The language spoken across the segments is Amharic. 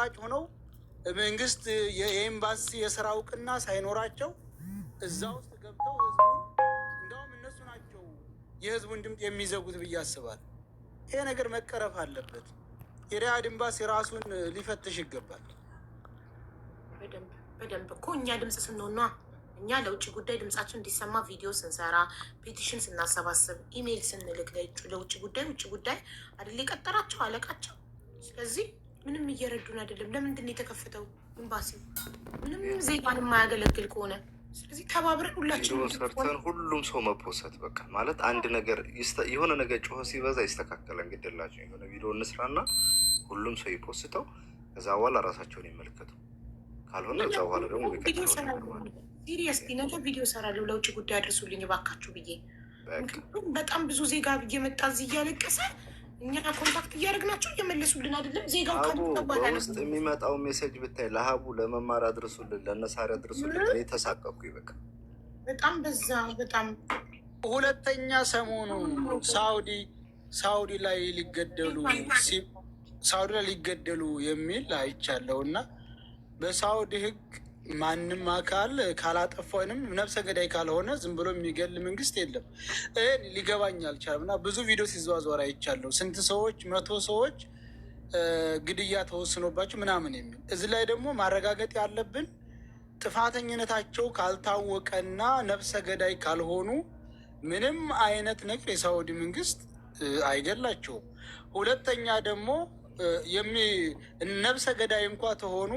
አቋራጭ ሆነው መንግስት የኤምባሲ የስራ እውቅና ሳይኖራቸው እዛ ውስጥ ገብተው ህዝቡን እንደውም እነሱ ናቸው የህዝቡን ድምፅ የሚዘጉት ብዬ አስባለሁ። ይሄ ነገር መቀረፍ አለበት። የሪያድ ኤምባሲ ራሱን ሊፈትሽ ይገባል። በደንብ እኮ እኛ ድምፅ ስንሆን እኛ ለውጭ ጉዳይ ድምጻችን እንዲሰማ ቪዲዮ ስንሰራ፣ ፔቲሽን ስናሰባስብ፣ ኢሜይል ስንልክ ለውጭ ጉዳይ ውጭ ጉዳይ አይደል የቀጠራቸው አለቃቸው። ስለዚህ ምንም እየረዱን አይደለም። ለምንድን ነው የተከፈተው ኤምባሲ? ምንም ዜጋን የማያገለግል ከሆነ ስለዚህ ተባብረን ሁላችን ሰርተን ሁሉም ሰው መፖሰት በቃ ማለት አንድ ነገር የሆነ ነገር ጮኸ ሲበዛ ይስተካከላል። እንግዲላቸው የሆነ ቪዲዮ እንስራና ሁሉም ሰው ይፖስተው ከዛ በኋላ ራሳቸውን ይመልከቱ። ካልሆነ እዛ በኋላ ደግሞ ሲሪየስሊ ነገ ቪዲዮ ሰራለሁ ለውጭ ጉዳይ አድርሱልኝ እባካችሁ ብዬ። ምክንያቱም በጣም ብዙ ዜጋ እየመጣ እዚህ እያለቀሰ እኛ ኮንታክት እያደረግናቸው እየመለሱልን አይደለም። ዜጋው በውስጥ የሚመጣው ሜሴጅ ብታይ ለሀቡ ለመማር አድርሱልን፣ ለነሳሪ አድርሱልን። የተሳቀቁ ይበቃ በጣም በዛ በጣም። ሁለተኛ ሰሞኑ ሳውዲ ላይ ሊገደሉ የሚል አይቻለሁ እና በሳውዲ ህግ ማንም አካል ካላጠፋ ወይንም ነፍሰ ገዳይ ካልሆነ ዝም ብሎ የሚገል መንግስት የለም። ሊገባኝ አልቻለም እና ብዙ ቪዲዮ ሲዘዋወር አይቻለሁ። ስንት ሰዎች 100 ሰዎች ግድያ ተወስኖባቸው ምናምን የሚል እዚህ ላይ ደግሞ ማረጋገጥ ያለብን ጥፋተኝነታቸው ካልታወቀና ነፍሰ ገዳይ ካልሆኑ ምንም አይነት ነገር የሳውዲ መንግስት አይገላቸውም። ሁለተኛ ደግሞ ነፍሰ ገዳይ እንኳ ተሆኑ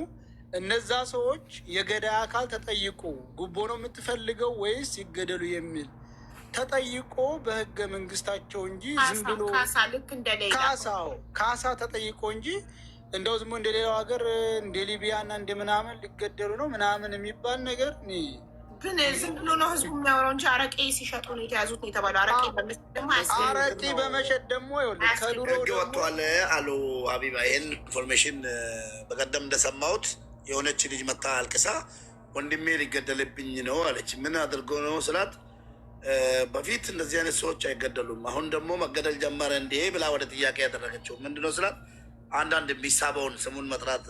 እነዛ ሰዎች የገዳይ አካል ተጠይቆ ጉቦ ነው የምትፈልገው ወይስ ይገደሉ የሚል ተጠይቆ በህገ መንግስታቸው እንጂ ዝም ብሎ ካሳ ተጠይቆ እንጂ እንደው ዝም እንደሌላው ሀገር እንደ ሊቢያና እንደ ምናምን ሊገደሉ ነው ምናምን የሚባል ነገር ግን ዝም ብሎ ነው ህዝቡ የሚያወራው እንጂ አረቄ ሲሸጡ ነው የተያዙት ነው የተባለው። አረቄ በመሸጥ ደግሞ ከድሮ ወጥቷል አሉ ሀቢባ። ይህን ኢንፎርሜሽን በቀደም እንደሰማሁት የሆነች ልጅ መታ አልቅሳ ወንድሜ ሊገደልብኝ ነው አለች። ምን አድርጎ ነው ስላት በፊት እንደዚህ አይነት ሰዎች አይገደሉም፣ አሁን ደግሞ መገደል ጀመረ እንዴ ብላ ወደ ጥያቄ ያደረገችው ምንድነው ስላት አንዳንድ የሚሳበውን ስሙን መጥራት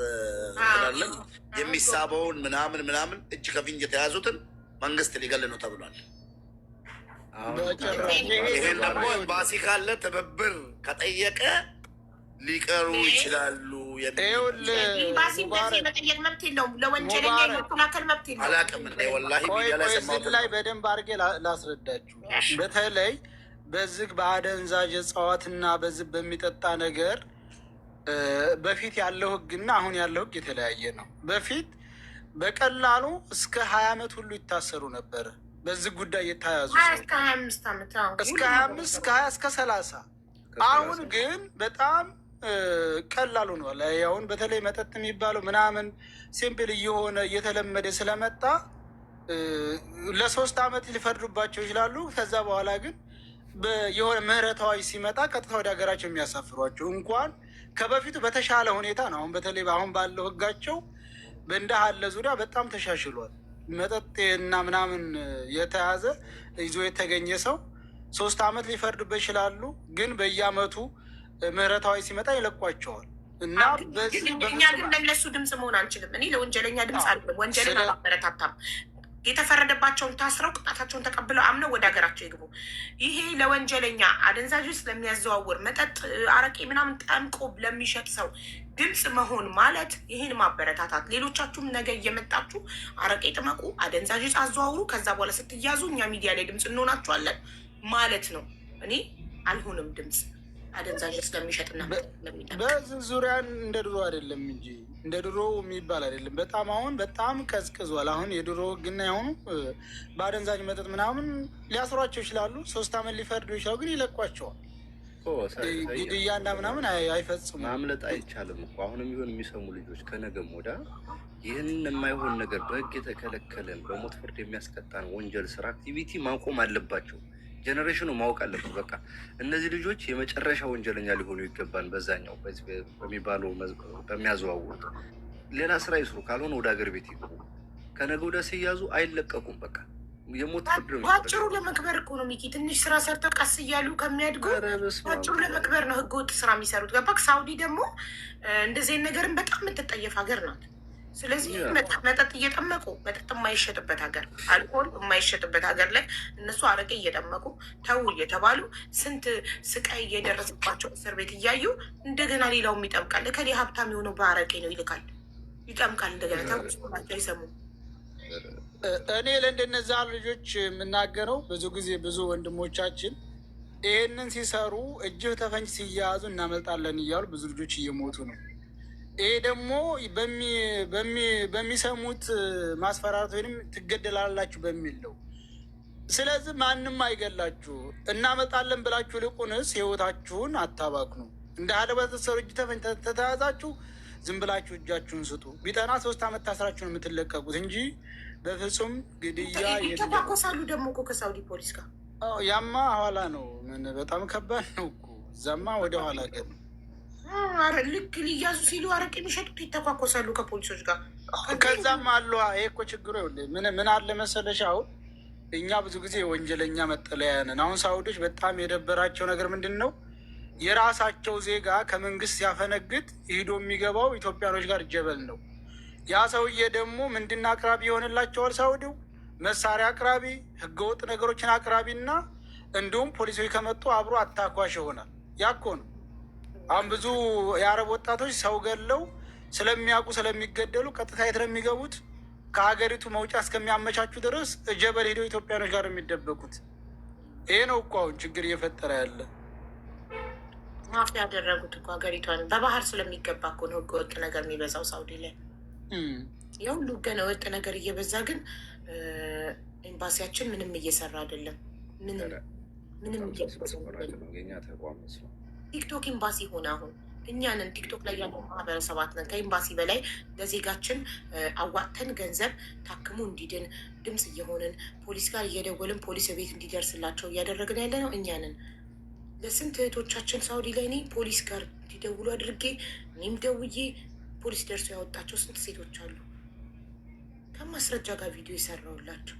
ስላለን የሚሳበውን ምናምን እጅ ከፍንጅ የተያዙትን መንግስት ሊገል ነው ተብሏል። ይሄን ደግሞ ኤምባሲ ካለ ትብብር ከጠየቀ ሊቀሩ ይችላሉ። ኤምባሲ መጠየቅ መብት የለውም። ለወንጀለኛ የመከላከል መብት የለውም። አላውቅም ወላሂ ላይ በደንብ አድርጌ ላስረዳችሁ። በተለይ በዚህ በአደንዛዥ እጽዋትና በዚህ በሚጠጣ ነገር በፊት ያለው ህግና አሁን ያለው ህግ የተለያየ ነው። በፊት በቀላሉ እስከ 20 ዓመት ሁሉ ይታሰሩ ነበር በዚህ ጉዳይ የተያዙ እስከ 25 ዓመት እስከ 25 እስከ 20 እስከ 30። አሁን ግን በጣም ቀላሉ ነው። አሁን በተለይ መጠጥ የሚባለው ምናምን ሲምፕል እየሆነ እየተለመደ ስለመጣ ለ3 ዓመት ሊፈርዱባቸው ይችላሉ። ከዛ በኋላ ግን የሆነ ምህረታዊ ሲመጣ ቀጥታ ወደ ሀገራቸው የሚያሳፍሯቸው እንኳን ከበፊቱ በተሻለ ሁኔታ ነው። አሁን በተለይ አሁን ባለው ህጋቸው በእንዲህ ያለ ዙሪያ በጣም ተሻሽሏል። መጠጥ እና ምናምን የተያዘ ይዞ የተገኘ ሰው 3 ዓመት ሊፈርዱበት ይችላሉ። ግን በየአመቱ ምህረታዊ ሲመጣ ይለቋቸዋል። እና እኛ ግን ለነሱ ድምፅ መሆን አንችልም። እኔ ለወንጀለኛ ድምፅ አለ ወንጀልን አላበረታታም። የተፈረደባቸውን ታስረው ቅጣታቸውን ተቀብለው አምነው ወደ ሀገራቸው ይግቡ። ይሄ ለወንጀለኛ አደንዛዥ ስለሚያዘዋውር መጠጥ አረቄ ምናምን ጠምቆ ለሚሸጥ ሰው ድምፅ መሆን ማለት ይህን ማበረታታት። ሌሎቻችሁም ነገ እየመጣችሁ አረቄ ጥመቁ፣ አደንዛዥ አዘዋውሩ፣ ከዛ በኋላ ስትያዙ እኛ ሚዲያ ላይ ድምፅ እንሆናችኋለን ማለት ነው። እኔ አልሆንም ድምፅ አደንዛዥ ስለሚሸጥና በዚህ ዙሪያ እንደ ድሮ አይደለም እንጂ እንደ ድሮ የሚባል አይደለም። በጣም አሁን በጣም ቀዝቅዟል። አሁን የድሮ ህግና የሆኑ በአደንዛዥ መጠጥ ምናምን ሊያስሯቸው ይችላሉ። 3 ዓመት ሊፈርዱ ይችላሉ። ግን ይለቋቸዋል። ግድያና ምናምን አይፈጽሙ። ማምለጥ አይቻልም እኮ አሁንም ቢሆን የሚሰሙ ልጆች ከነገም ወዳ ይህንን የማይሆን ነገር በህግ የተከለከለን በሞት ፍርድ የሚያስቀጣን ወንጀል ስራ አክቲቪቲ ማቆም አለባቸው። ጀኔሬሽኑ ማወቅ አለበት። በቃ እነዚህ ልጆች የመጨረሻ ወንጀለኛ ሊሆኑ ይገባል። በዛኛው በሚባለው በሚያዘዋውሩት ሌላ ስራ ይስሩ፣ ካልሆነ ወደ ሀገር ቤት ይግቡ። ከነገ ወዲያ ሲያዙ አይለቀቁም። በቃ የሞት ፍርድ ነው። ባጭሩ ለመክበር እኮ ነው ሚኪ። ትንሽ ስራ ሰርተው ቀስ እያሉ ከሚያድጉ ባጭሩ ለመክበር ነው ህገወጥ ስራ የሚሰሩት። ገባክ? ሳውዲ ደግሞ እንደዚህ ነገርን በጣም የምትጠየፍ ሀገር ናት። ስለዚህ መጠጥ እየጠመቁ መጠጥ የማይሸጥበት ሀገር፣ አልኮል የማይሸጥበት ሀገር ላይ እነሱ አረቄ እየጠመቁ ተው እየተባሉ ስንት ስቃይ እየደረሰባቸው እስር ቤት እያዩ እንደገና ሌላውም ይጠምቃል። ከሌ ሀብታም የሆነው በአረቄ ነው ይልካል፣ ይጠምቃል። እንደገና ተውስላቸው አይሰሙም። እኔ ለእንደነዛ ልጆች የምናገረው ብዙ ጊዜ ብዙ ወንድሞቻችን ይህንን ሲሰሩ እጅህ ተፈንጅ ሲያያዙ እናመልጣለን እያሉ ብዙ ልጆች እየሞቱ ነው። ይሄ ደግሞ በሚሰሙት ማስፈራራት ወይም ትገደላላችሁ በሚል ነው። ስለዚህ ማንም አይገላችሁ፣ እናመጣለን ብላችሁ ልቁንስ ህይወታችሁን አታባክኑ። እንደ አለበተሰሩ እጅ ተፈንጅ ተተያዛችሁ ዝም ብላችሁ እጃችሁን ስጡ። ቢጠና 3 ዓመት ታስራችሁ ነው የምትለቀቁት እንጂ በፍጹም ግድያ ይተኳኮሳሉ። ደግሞ እኮ ከሳውዲ ፖሊስ ጋር ያማ ኋላ ነው። ምን በጣም ከባድ ነው እኮ እዛማ ወደ ኋላ ገር ልክ ሊያዙ ሲሉ አረቅ የሚሸጡት ይተኳኮሳሉ ከፖሊሶች ጋር። ከዛም አሉ። ይሄ እኮ ችግሩ ምን አለ መሰለሽ፣ አሁን እኛ ብዙ ጊዜ የወንጀለኛ መጠለያ ነን። አሁን ሳውዲዎች በጣም የደበራቸው ነገር ምንድን ነው? የራሳቸው ዜጋ ከመንግስት ሲያፈነግጥ ሂዶ የሚገባው ኢትዮጵያኖች ጋር ጀበል ነው። ያ ሰውዬ ደግሞ ምንድን አቅራቢ ይሆንላቸዋል? ሳውዲው መሳሪያ አቅራቢ፣ ህገወጥ ነገሮችን አቅራቢ እና እንዲሁም ፖሊሶች ከመጡ አብሮ አታኳሽ ይሆናል። ያኮ ነው። አሁን ብዙ የአረብ ወጣቶች ሰው ገለው ስለሚያውቁ ስለሚገደሉ ቀጥታ የት ነው የሚገቡት? ከሀገሪቱ መውጫ እስከሚያመቻቹ ድረስ ጀበል ሄደው ኢትዮጵያኖች ጋር የሚደበቁት። ይሄ ነው እኮ አሁን ችግር እየፈጠረ ያለ። ማፍ ያደረጉት እኮ ሀገሪቷን በባህር ስለሚገባ እኮ ነው ህገወጥ ነገር የሚበዛው ሳውዲ ላይ። የሁሉ ገና ወጥ ነገር እየበዛ ግን ኤምባሲያችን ምንም እየሰራ አይደለም። ምንም ቲክቶክ ኤምባሲ ሆነ። አሁን እኛንን ቲክቶክ ላይ ያለው ማህበረሰባት ነን። ከኤምባሲ በላይ ለዜጋችን አዋጥተን ገንዘብ ታክሙ እንዲድን ድምፅ እየሆንን ፖሊስ ጋር እየደወልን ፖሊስ ቤት እንዲደርስላቸው እያደረግን ያለ ነው እኛንን። ለስንት እህቶቻችን ሳውዲ ላይ እኔ ፖሊስ ጋር እንዲደውሉ አድርጌ እኔም ደውዬ ፖሊስ ደርሶ ያወጣቸው ስንት ሴቶች አሉ። ከማስረጃ ጋር ቪዲዮ የሰራውላቸው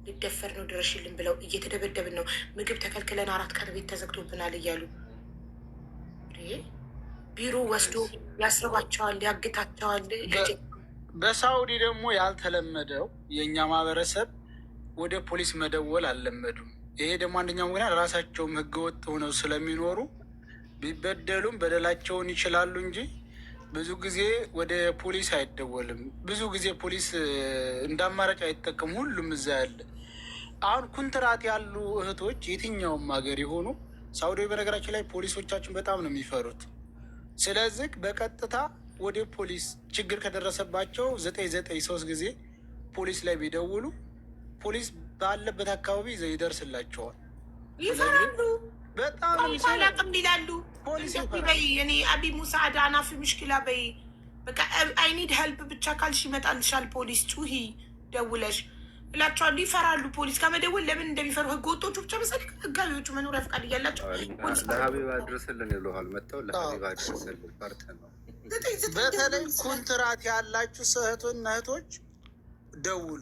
ልደፈር ነው ድረሽልን ብለው እየተደበደብን ነው፣ ምግብ ተከልክለን 4 ቀን ቤት ተዘግቶብናል እያሉ ቢሮ ወስዶ ያስረባቸዋል፣ ያግታቸዋል። በሳውዲ ደግሞ ያልተለመደው የእኛ ማህበረሰብ ወደ ፖሊስ መደወል አልለመዱም። ይሄ ደግሞ አንደኛው ምክንያት ራሳቸውም ህገወጥ ሆነው ስለሚኖሩ ቢበደሉም በደላቸውን ይችላሉ እንጂ ብዙ ጊዜ ወደ ፖሊስ አይደወልም። ብዙ ጊዜ ፖሊስ እንደ አማራጭ አይጠቀም። ሁሉም እዛ ያለ አሁን ኩንትራት ያሉ እህቶች የትኛውም ሀገር የሆኑ ሳውዲ በነገራችን ላይ ፖሊሶቻችን በጣም ነው የሚፈሩት። ስለዚህ በቀጥታ ወደ ፖሊስ ችግር ከደረሰባቸው 993 ጊዜ ፖሊስ ላይ ቢደውሉ ፖሊስ ባለበት አካባቢ ይደርስላቸዋል። ይፈራሉ። በጣም አላቅም ይላሉ። እኔ አቢ ሙሳዕዳ አናፊ ምሽኪላ በይ በቃ አይኒድ ሄልፕ ብቻ ካልሽ ይመጣልሻል ፖሊስ ጩሂ ደውለሽ እላቸዋለሁ። ይፈራሉ። ፖሊስ ከመደወል ለምን እንደሚፈሩ ህገ ወጦቹ ብቻ መሰለኝ ህጋዊዎቹ መኖሪያ ፈቃድ እያላቸው ለሀቢባ ድረስልን ይለዋል። መጥተው ለሀቢባ ድረስልን ፈርተን ነው። በተለይ ኮንትራት ያላችሁ እህቶች ደውሉ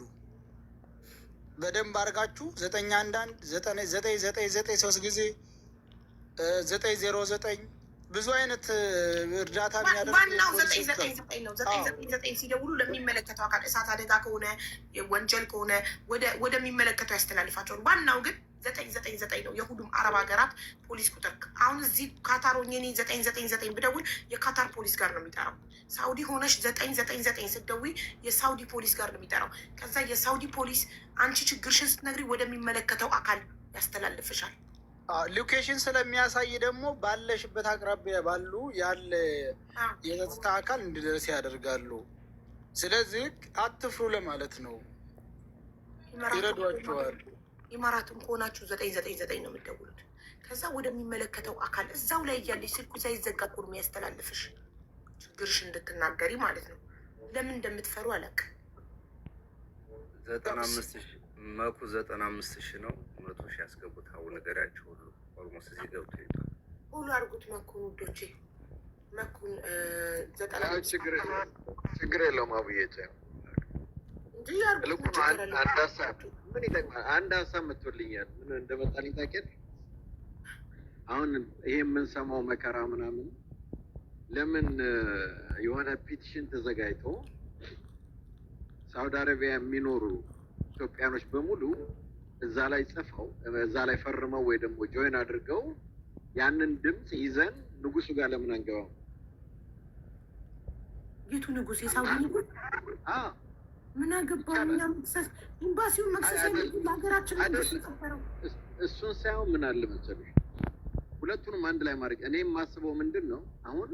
በደንብ አድርጋችሁ 911 ጊዜ 909 ብዙ አይነት እርዳታ ዋናው 999 ነው። 999 ሲደውሉ ለሚመለከተው አካል እሳት አደጋ ከሆነ ወንጀል ከሆነ ወደሚመለከተው ያስተላልፋቸውን። ዋናው ግን 999 ነው። የሁሉም አረብ ሀገራት ፖሊስ ቁጥር። አሁን እዚህ ካታር ሆኜ 999 ብደውል የካታር ፖሊስ ጋር ነው የሚጠራው። ሳውዲ ሆነሽ 999 ስትደውይ የሳውዲ ፖሊስ ጋር ነው የሚጠራው። ከዛ የሳውዲ ፖሊስ አንቺ ችግርሽን ስትነግሪ ወደሚመለከተው አካል ያስተላልፍሻል። ሎኬሽን ስለሚያሳይ ደግሞ ባለሽበት አቅራቢያ ባሉ ያለ የጸጥታ አካል እንዲደርስ ያደርጋሉ። ስለዚህ አትፍሩ ለማለት ነው። ይረዷቸዋል። ኢማራትም ከሆናችሁ 999 ነው የምትደውሉት። ከዛ ወደሚመለከተው አካል እዛው ላይ እያለች ስልኩ ሳይዘጋ እኮ ነው የሚያስተላልፍሽ ችግርሽ እንድትናገሪ ማለት ነው። ለምን እንደምትፈሩ አላውቅም። 95,000 ነው። 100,000 ያስገቡት። አሁን ነገራቸው ሁሉ ኦልሞስት እዚህ ገብቶ ይባል ሁሉ አድርጉት። መኩን ውዶቼ መኩን ችግር የለውም። አብዬ እንጂ ያርጉት ምን ይጠቅማል? አንድ ሀሳብ መጥቶልኛል። ምን እንደመጣልኝ ታውቂያለሽ? አሁን ይሄ የምንሰማው መከራ ምናምን ለምን የሆነ ፒቲሽን ተዘጋጅቶ ሳውዲ አረቢያ የሚኖሩ ኢትዮጵያኖች በሙሉ እዛ ላይ ጽፈው እዛ ላይ ፈርመው ወይ ደግሞ ጆይን አድርገው ያንን ድምፅ ይዘን ንጉሱ ጋር ለምን አንገባም? የቱ ንጉስ? የሳውዲ ንጉስ? ምን አገባው? እኛ መክሰስ ኤምባሲውን መክሰስ ለሀገራችን መንግስት የቀበረው እሱን ሳይሆን ምን አለ መሰለሽ ሁለቱንም አንድ ላይ ማድረግ። እኔ የማስበው ምንድን ነው አሁን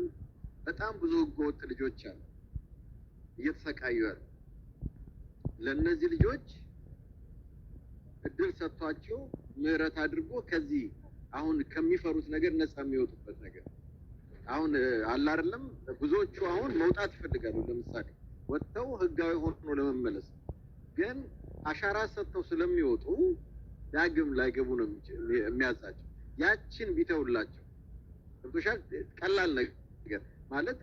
በጣም ብዙ ህገወጥ ልጆች አሉ እየተሰቃዩ ያሉ። ለእነዚህ ልጆች እድል ሰጥቷቸው ምህረት አድርጎ ከዚህ አሁን ከሚፈሩት ነገር ነፃ የሚወጡበት ነገር አሁን አለ አይደለም። ብዙዎቹ አሁን መውጣት ይፈልጋሉ። ለምሳሌ ወጥተው ህጋዊ ሆኖ ለመመለስ ግን አሻራ ሰጥተው ስለሚወጡ ዳግም ላይገቡ ነው የሚያዛቸው። ያችን ቢተውላቸው ገብቶሻል? ቀላል ነገር ማለት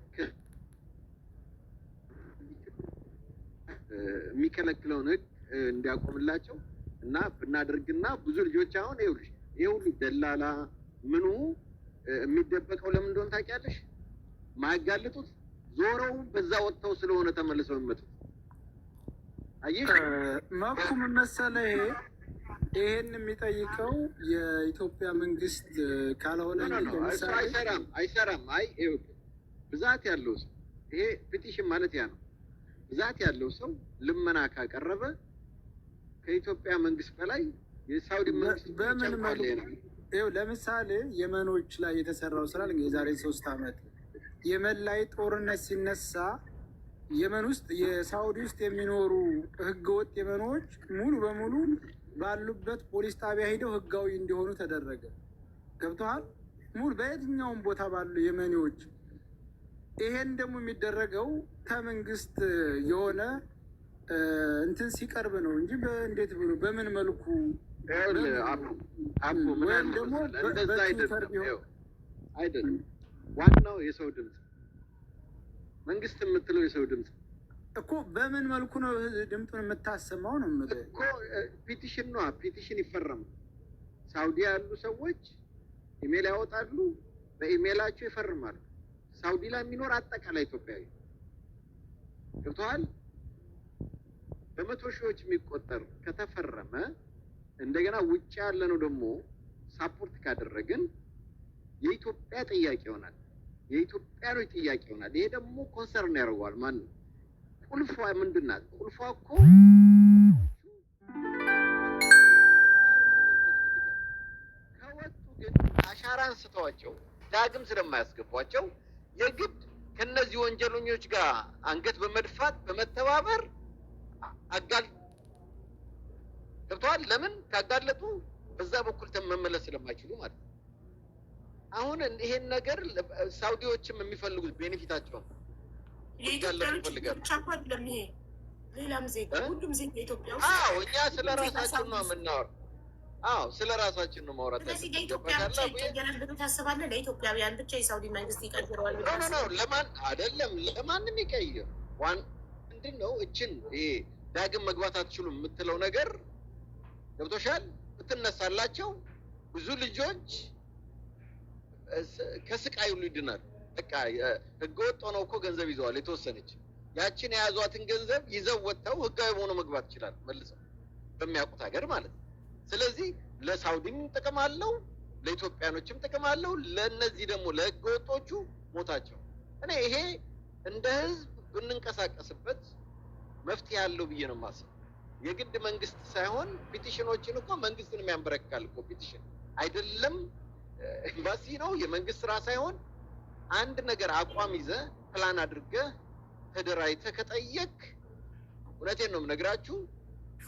የሚከለክለውን ህግ እንዲያቆምላቸው እና ብናደርግና ብዙ ልጆች አሁን ይኸውልሽ ይሄ ሁሉ ደላላ ምኑ የሚደበቀው ለምን እንደሆነ ታውቂያለሽ? ማያጋልጡት ዞረው በዛ ወጥተው ስለሆነ ተመልሰው የሚመጡት። አየሽ መብቱ ምን መሰለህ? ይሄን የሚጠይቀው የኢትዮጵያ መንግስት ካልሆነ አይሰራም። አይ ብዛት ያለው ሰው ይሄ ፒቲሽን ማለት ያ ነው። ብዛት ያለው ሰው ልመና ካቀረበ ከኢትዮጵያ መንግስት በላይ የሳውዲ መንግስት በምን መልኩ ይኸው ለምሳሌ የመኖች ላይ የተሰራው ስራ የዛሬ 3 ዓመት የመን ላይ ጦርነት ሲነሳ የመን ውስጥ የሳውዲ ውስጥ የሚኖሩ ህገወጥ የመኖች ሙሉ በሙሉ ባሉበት ፖሊስ ጣቢያ ሄደው ህጋዊ እንዲሆኑ ተደረገ። ገብተዋል? ሙሉ በየትኛውም ቦታ ባሉ የመኔዎች። ይሄን ደግሞ የሚደረገው ከመንግስት የሆነ እንትን ሲቀርብ ነው እንጂ በእንዴት ብሎ በምን መልኩ ወይም ደግሞ በትዊተር ቢሆን አይደለም። ዋናው የሰው ድምፅ መንግስት የምትለው የሰው ድምፅ እኮ በምን መልኩ ነው ድምጡን የምታሰማው ነው እኮ ፒቲሽን ነው። ፒቲሽን ይፈረማል። ሳውዲ ያሉ ሰዎች ኢሜል ያወጣሉ፣ በኢሜላቸው ይፈርማሉ። ሳውዲ ላይ የሚኖር አጠቃላይ ኢትዮጵያዊ ገብቶሃል? በመቶ ሺዎች የሚቆጠር ከተፈረመ እንደገና ውጭ ያለ ነው ደግሞ ሳፖርት ካደረግን የኢትዮጵያ ጥያቄ ይሆናል፣ የኢትዮጵያኖች ጥያቄ ይሆናል። ይሄ ደግሞ ኮንሰርን ያደርገዋል። ማን ነው ቁልፏ ምንድን ናት? ቁልፏ እኮ ከወጡ ግን አሻራ አንስተዋቸው ዳግም ስለማያስገቧቸው የግድ ከነዚህ ወንጀለኞች ጋር አንገት በመድፋት በመተባበር አጋል ገብተዋል። ለምን ካጋለጡ በዛ በኩል መመለስ ስለማይችሉ ማለት ነው። አሁን ይሄን ነገር ሳውዲዎችም የሚፈልጉት ቤኔፊታቸው ነው። ሌላም ዜጋ ሁሉም ዜጋ ኢትዮጵያ ውስጥ እኛ ስለ ራሳችን ነው የምናወራው። ስለ ራሳችን ነው ማውራት። ስለዚህ ለኢትዮጵያ ብቻ ይቀየራል ብለህ ታስባለህ? ለኢትዮጵያውያን ብቻ የሳውዲ መንግስት ይቀይረዋል? ለማን አይደለም፣ ለማንም ይቀይር። ምንድን ነው እችን ይሄ ዳግም መግባት አትችሉም የምትለው ነገር ገብቶሻል? ብትነሳላቸው ብዙ ልጆች ከስቃይ ሁሉ ይድናል። በቃ ህገወጥ ሆነው እኮ ገንዘብ ይዘዋል የተወሰነች ያችን የያዟትን ገንዘብ ይዘው ወጥተው ህጋዊ ሆኖ መግባት ይችላል መልሰው በሚያውቁት ሀገር ማለት ነው። ስለዚህ ለሳውዲም ጥቅም አለው፣ ለኢትዮጵያኖችም ጥቅም አለው። ለእነዚህ ደግሞ ለህገወጦቹ ሞታቸው። እኔ ይሄ እንደ ህዝብ ብንንቀሳቀስበት መፍትሄ ያለው ብዬ ነው የማስበው። የግድ መንግስት ሳይሆን ፒቲሽኖችን እኮ መንግስትን የሚያንበረክካል እኮ ፒቲሽን አይደለም ኤምባሲ ነው የመንግስት ስራ ሳይሆን አንድ ነገር አቋም ይዘህ ፕላን አድርገህ ተደራጅተህ ከጠየቅ እውነቴን ነው የምነግራችሁ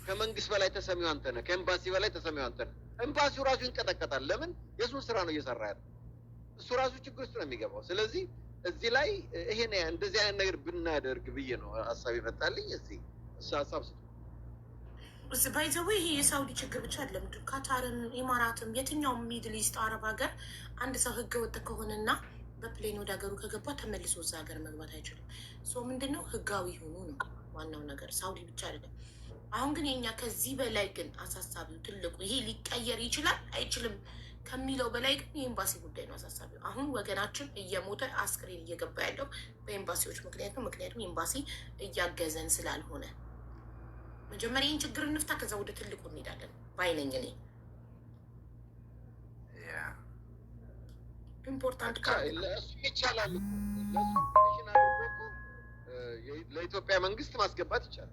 ከመንግስት በላይ ተሰሚው አንተ ነህ፣ ከኤምባሲ በላይ ተሰሚው አንተ ነህ። ኤምባሲው ራሱ ይንቀጠቀጣል። ለምን? የሱን ስራ ነው እየሰራ ያለው። እሱ ራሱ ችግር ውስጥ ነው የሚገባው። ስለዚህ እዚህ ላይ ይሄን እንደዚህ አይነት ነገር ብናደርግ ብዬ ነው ሀሳብ ይመጣልኝ። እዚህ እሱ ሀሳብ ባይዘዌ ይሄ የሳውዲ ችግር ብቻ አይደለም። ካታርም፣ ኢማራትም፣ የትኛውም ሚድል ኢስት አረብ ሀገር አንድ ሰው ህገ ወጥ ከሆነና በፕሌን ወደ ሀገሩ ከገባ ተመልሶ እዛ ሀገር መግባት አይችልም። ሶ ምንድነው ህጋዊ ሆኑ ነው ዋናው ነገር ሳውዲ ብቻ አይደለም። አሁን ግን የኛ ከዚህ በላይ ግን አሳሳቢው ትልቁ ይሄ ሊቀየር ይችላል አይችልም ከሚለው በላይ ግን የኤምባሲ ጉዳይ ነው አሳሳቢው። አሁን ወገናችን እየሞተ አስክሬን እየገባ ያለው በኤምባሲዎች ምክንያቱም ኤምባሲ እያገዘን ስላልሆነ መጀመሪያ ይህን ችግር እንፍታ፣ ከዛ ወደ ትልቁ እንሄዳለን ባይነኝ እኔ ኢምፖርታንት ለእሱ ይቻላል። ለኢትዮጵያ መንግስት ማስገባት ይቻላል።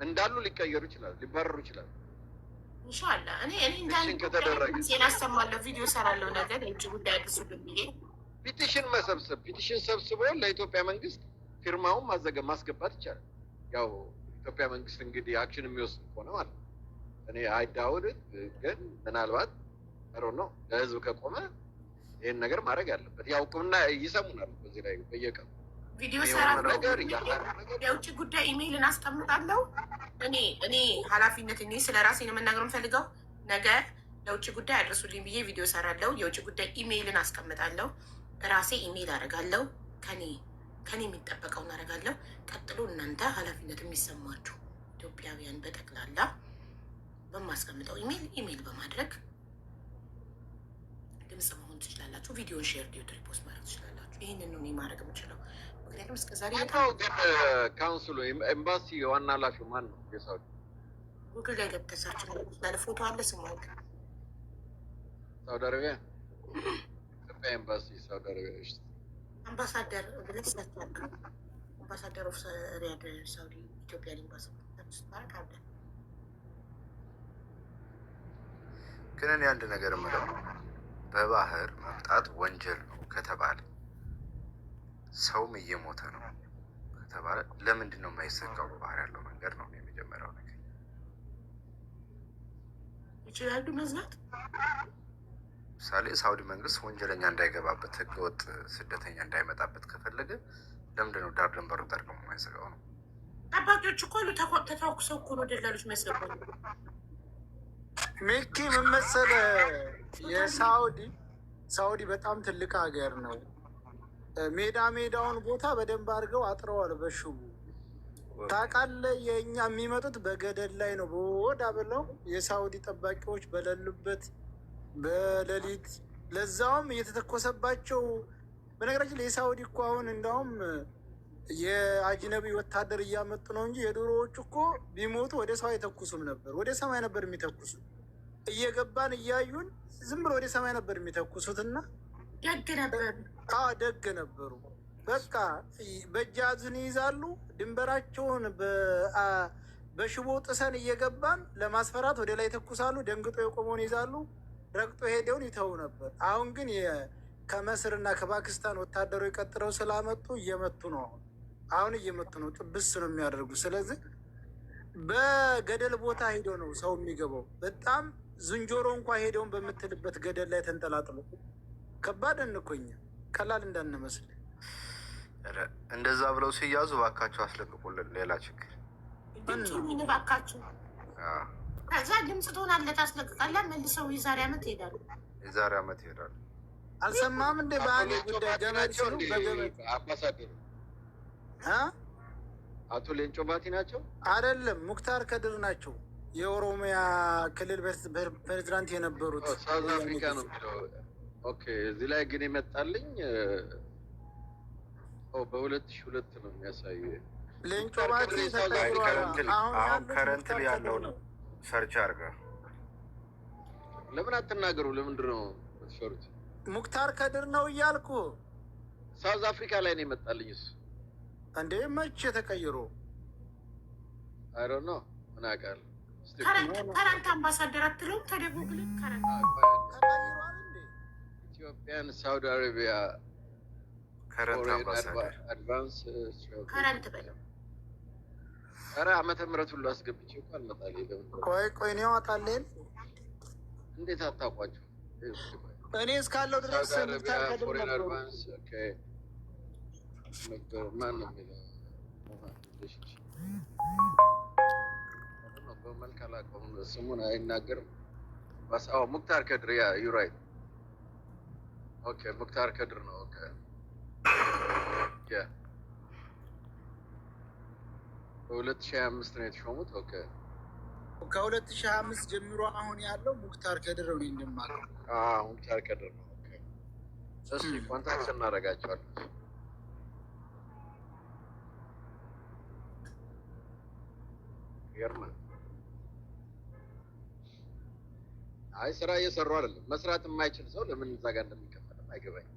እንዳሉ ሊቀየሩ ይችላል፣ ሊባረሩ ይችላል። ኢንሻላ እኔ እንዳልከተደረገ አሰማለሁ፣ ቪዲዮ ሰራለሁ። ነገር የውጭ ጉዳይ አድርሱልኝ ብዬ ፒቲሽን ሰብስቦ ለኢትዮጵያ መንግስት ፊርማውን ማስገባት ይቻላል። ያው ኢትዮጵያ መንግስት እንግዲህ አክሽን የሚወስድ ከሆነ ማለት ነው። እኔ አይዳውድ ግን ምናልባት ነው ለህዝብ ከቆመ ይህን ነገር ማድረግ ያለበት ያው ቁምና ይሰሙናል። በዚህ ላይ በየቀኑ ቪዲዮ ሰራለሁ። የውጭ ጉዳይ ኢሜይልን አስቀምጣለሁ። እኔ ኃላፊነት እኔ ስለ ራሴ ነው መናገር የምፈልገው። ነገ ለውጭ ጉዳይ አድርሱልኝ ብዬ ቪዲዮ ሰራለሁ። የውጭ ጉዳይ ኢሜይልን አስቀምጣለሁ። ራሴ ኢሜይል አደርጋለሁ። ከኔ የሚጠበቀውን አደርጋለሁ። ቀጥሎ እናንተ ኃላፊነት የሚሰማችሁ ኢትዮጵያውያን በጠቅላላ በማስቀምጠው ኢሜይል በማድረግ ድምጽ መሆን ትችላላችሁ። ቪዲዮን ሼር ዲዩት ሪፖስት ማድረግ ትችላላችሁ። ይህንን ነው እኔ ማድረግ የምችለው። ምክንያቱም እስከዛሬ ግን ካውንስሉ ኤምባሲ ዋና ኃላፊው ማን ነው? የሳውዲ ጉግል ላይ ገብተሳችሁ ያለ ፎቶ አለ። ስሙ ሳውዲ አረቢያ ኢትዮጵያ ኤምባሲ ሳውዲ አረቢያ ውስጥ አምባሳደር ብለህ ስላቸዋል። አምባሳደር ኦፍ ሪያድ ሳውዲ ኢትዮጵያ ኤምባሲ ተስማርክ አለ። ግን እኔ አንድ ነገር የምለው በባህር መምጣት ወንጀል ነው ከተባለ ሰውም እየሞተ ነው ከተባለ ለምንድን ነው የማይሰጋው? በባህር ያለው መንገድ ነው የመጀመሪያው ነገር። ይችላሉ መዝናት። ምሳሌ ሳውዲ መንግስት ወንጀለኛ እንዳይገባበት ህገወጥ ስደተኛ እንዳይመጣበት ከፈለገ ለምንድን ነው ዳር ድንበሩ ጠርቀሙ የማይሰጋው ነው? ጠባቂዎች እኮ ተተኩሰው እኮ ነው ደላሎች የሚያስገባሉ። ሚኪ ምን መሰለህ፣ ሳውዲ በጣም ትልቅ ሀገር ነው። ሜዳውን ቦታ በደንብ አድርገው አጥረዋል በሽቡ። ታውቃለህ፣ የእኛ የሚመጡት በገደል ላይ ነው። በወዳ ብለው የሳውዲ ጠባቂዎች በሌሉበት በሌሊት ለዛውም እየተተኮሰባቸው። በነገራችን ላይ የሳውዲ እኮ አሁን እንዳውም የአጅነቢ ወታደር እያመጡ ነው እንጂ የድሮዎቹ እኮ ቢሞቱ ወደ ሰው አይተኩሱም ነበር፣ ወደ ሰማይ ነበር የሚተኩሱ። እየገባን እያዩን ዝም ብሎ ወደ ሰማይ ነበር የሚተኩሱትና ደግ ነበሩ። በቃ በእጃዝን ይይዛሉ። ድንበራቸውን በሽቦ ጥሰን እየገባን ለማስፈራት ወደ ላይ ተኩሳሉ። ደንግጦ የቆመውን ይዛሉ። ረግጦ ሄደውን ይተው ነበር። አሁን ግን ከመስር እና ከፓኪስታን ወታደሮች ቀጥረው ስላመጡ እየመቱ ነው። አሁን እየመቱ ነው። ጥብስ ነው የሚያደርጉ። ስለዚህ በገደል ቦታ ሄዶ ነው ሰው የሚገባው። በጣም ዝንጀሮ እንኳ ሄደውን በምትልበት ገደል ላይ ተንጠላጥሎ ከባድ እንኮኛ ቀላል እንዳንመስል። እንደዛ ብለው ሲያዙ እባካቸው አስለቅቁልን። ሌላ ችግር እባካቸው። ከዛ ድምፅ ትሆናለህ፣ ታስለቅቃለህ። መልሰው የዛሬ ዓመት ይሄዳሉ። አልሰማም እንደ ባህል ጉዳይ ገመድ ሲሉ በገመድ አምባሳደሩ አቶ ሌንጮ ባቲ ናቸው አይደለም፣ ሙክታር ከድር ናቸው። የኦሮሚያ ክልል ፕሬዚዳንት የነበሩት ሳውዝ አፍሪካ ነው የሚለው። ኦኬ፣ እዚህ ላይ ግን የመጣልኝ በ2002 ነው የሚያሳዩ። ሌንጮ ባቲ አሁን ከረንትሊ ያለውን ሰርች አድርገህ ለምን አትናገሩ? ለምንድን ነው የምትፈሩት? ሙክታር ከድር ነው እያልኩ ሳውዝ አፍሪካ ላይ ነው የመጣልኝ እሱ። እንዴ መቼ ተቀይሮ? አይ ዶንት ኖ ምን አውቃለሁ። ከረንት አምባሳደር አትለውም? ተደጉግል ኢትዮጵያን ሳውዲ አረቢያ ከረንት አምባሳደር አድቫንስ ከረንት በለው። ኧረ ዓመተ ምህረት ሁሉ አስገብቼ እኮ አልመጣልኝ። ቆይ ነው አጣለን። እንዴት አታውቋቸው? እኔ እስካለው ድረስ ሙክታር ከድር ነበሩ። ማን ነው የሚለው በመልክ አላውቀውም፣ ስሙን አይናገርም። ሙክታር ከድር ያ ዩ ራይት። ኦኬ ሙክታር ከድር ነው። ኦኬ ያ በ2025 ነው የተሾሙት። ኦኬ ከ2025 ጀምሮ አሁን ያለው ሙክታር ከድር ነው እንደማውቀው። ሙክታር ከድር ነው። ኦኬ እስኪ ኮንታክት እናደርጋቸዋለን። አይ ስራ እየሰሩ አይደለም። መስራት የማይችል ሰው ለምን እዛ ጋር እንደሚከፈል አይገባኝም።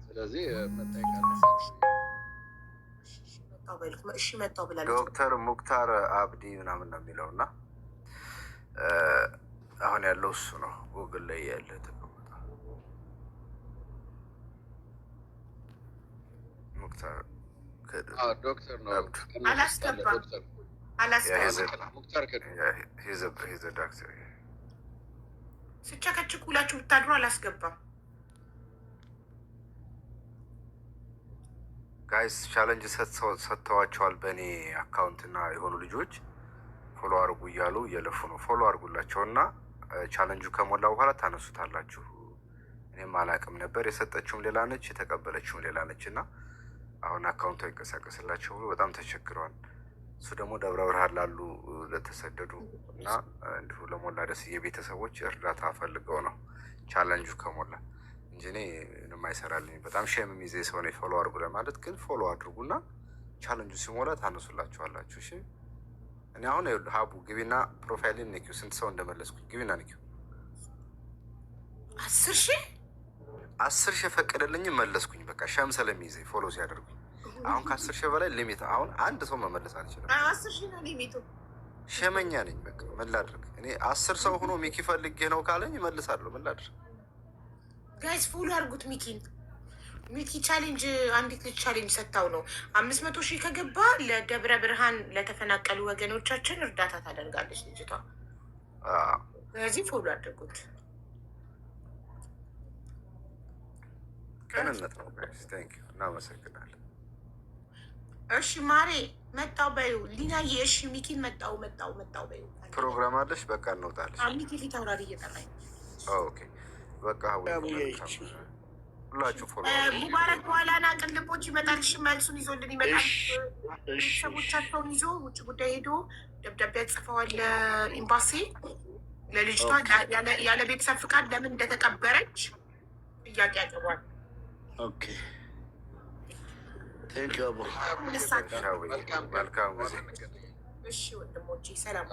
ስለዚህ ዶክተር ሙክታር አብዲ ምናምን ነው የሚለው እና አሁን ያለው እሱ ነው። ጉግል ላይ ያለ ተቀምጧል። ሙክታር ዶክተር ነው። ስቻከችክ ሁላችሁ ብታድሩ አላስገባም። ጋይስ ቻለንጅ ሰጥተዋቸዋል በእኔ አካውንት እና የሆኑ ልጆች ፎሎ አርጉ እያሉ እየለፉ ነው። ፎሎ አርጉላቸው እና ቻለንጁ ከሞላ በኋላ ታነሱታላችሁ። እኔም አላቅም ነበር። የሰጠችውም ሌላ ነች፣ የተቀበለችውም ሌላ ነች እና አሁን አካውንቷ ይንቀሳቀስላቸው ብሎ በጣም ተቸግረዋል። እሱ ደግሞ ደብረ ብርሃን ላሉ ለተሰደዱ እና እንዲሁ ለሞላ ደስ የቤተሰቦች እርዳታ ፈልገው ነው ቻለንጁ ከሞላ እንጂ እኔ ምንም አይሰራልኝ። በጣም ሼም የሚይዘ ሰው ነው ፎሎ አድርጉ ለማለት። ግን ፎሎ አድርጉና ቻለንጁ ሲሞላ ታነሱላችኋላችሁ። እሺ እኔ አሁን ሀቡ ግቢና ፕሮፋይልን ንኪው። ስንት ሰው እንደመለስኩ ግቢና ንኪው። 10,000 ፈቀደልኝ መለስኩኝ። በቃ ሸም ስለሚይዘኝ ፎሎ ሲያደርጉኝ አሁን ከ10,000 በላይ ሊሚት አሁን አንድ ሰው መመለስ አልችልም። 10,000 ነው ሊሚቱ። ሸመኛ ነኝ። በቃ ምን ላድርግ እኔ 10 ሰው ሆኖ ሚኪ ፈልጌ ነው ካለኝ እመልሳለሁ። ምን ላድርግ ጋይስ ፉል አድርጉት ሚኪን። ሚኪ ቻሌንጅ አንዲት ልጅ ቻሌንጅ ሰጥታው ነው 500,000 ከገባ ለደብረ ብርሃን ለተፈናቀሉ ወገኖቻችን እርዳታ ታደርጋለች ልጅቷ። ስለዚህ ፎሎ አድርጉት። ቅንነት ነው ጋይስ። ቴንኪው እናመሰግናለን። እሺ ማሬ መጣው በይው ሊናዬ። እሺ ሚኪን መጣው በይው። ፕሮግራም አለሽ? በቃ እንወጣለች። ሚኪ ፊት አውራሪ እየጠራኝ። ኦኬ በቃ ሁላችሁ ፎሎ ሙባረክ በኋላ ና ቅልቦች ይመጣል። እሺ መልሱን ይዞልን ይመጣል። ቤተሰቦቻቸውን ይዞ ውጭ ጉዳይ ሄዶ ደብዳቤ ጽፈዋል ለኤምባሲ ለልጅቷ ያለ ቤተሰብ ፍቃድ ለምን እንደተቀበረች ጥያቄ ያቀርባል። ኦኬ ቴንኪው አቦ። መልካም ጊዜ። እሺ ወንድሞቼ ሰላም።